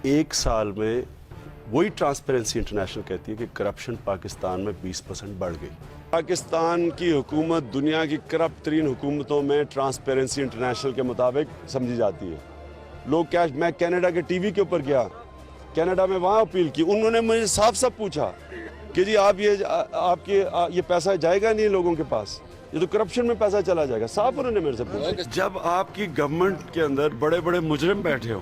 एक साल में वही ट्रांसपेरेंसी इंटरनेशनल कहती है कि करप्शन पाकिस्तान में 20% बढ़ गई। पाकिस्तान की हुकूमत दुनिया की करप्ट तरीन हुकूमतों में ट्रांसपेरेंसी इंटरनेशनल के मुताबिक समझी जाती है। लोग क्या, मैं कनाडा के टीवी के ऊपर गया, कनाडा में वहाँ अपील की, उन्होंने मुझे साफ साफ पूछा कि जी आप ये पैसा जाएगा नहीं लोगों के पास, ये तो करप्शन में पैसा चला जाएगा, साफ उन्होंने मेरे से पूछा। जब आपकी गवर्नमेंट के अंदर बड़े बड़े मुजरिम बैठे हो,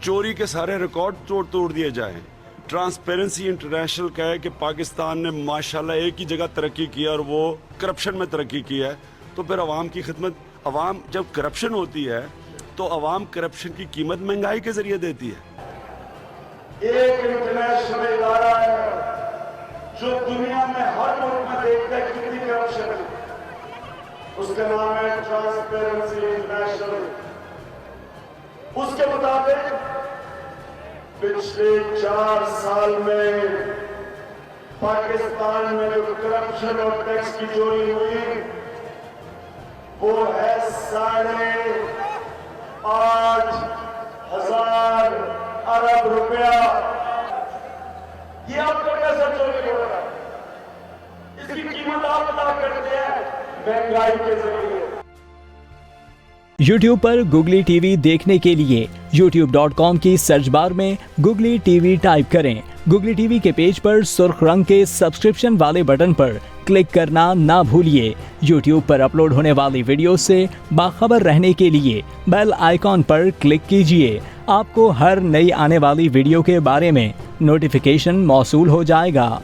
चोरी के सारे रिकॉर्ड तोड़ दिए जाएं, ट्रांसपेरेंसी इंटरनेशनल कहे कि पाकिस्तान ने माशाल्लाह एक ही जगह तरक्की की है और वो करप्शन में तरक्की की है, तो फिर अवाम की खिदमत, अवाम जब करप्शन होती है तो अवाम करप्शन की कीमत महंगाई के जरिए देती है। एक इंटरनेशनल इदारा है जो दुनिया में हर मुल्क में देखता है कितनी करप्शन है, उसका नाम है ट्रांसपेरेंसी इंटरनेशनल। उसके मुताबिक पिछले 4 साल में पाकिस्तान में जो करप्शन और टैक्स की चोरी हुई वो है 8,500 अरब रुपया। ये आपका पैसा चोरी हो रहा है, इसकी कीमत आप अदा करते हैं महंगाई के जरिए। YouTube पर गुगली टीवी देखने के लिए youtube.com की सर्च बार में गुगली टीवी टाइप करें। गुगली टीवी के पेज पर सुर्ख रंग के सब्सक्रिप्शन वाले बटन पर क्लिक करना ना भूलिए। YouTube पर अपलोड होने वाली वीडियो से बाखबर रहने के लिए बेल आइकॉन पर क्लिक कीजिए। आपको हर नई आने वाली वीडियो के बारे में नोटिफिकेशन मौसूल हो जाएगा।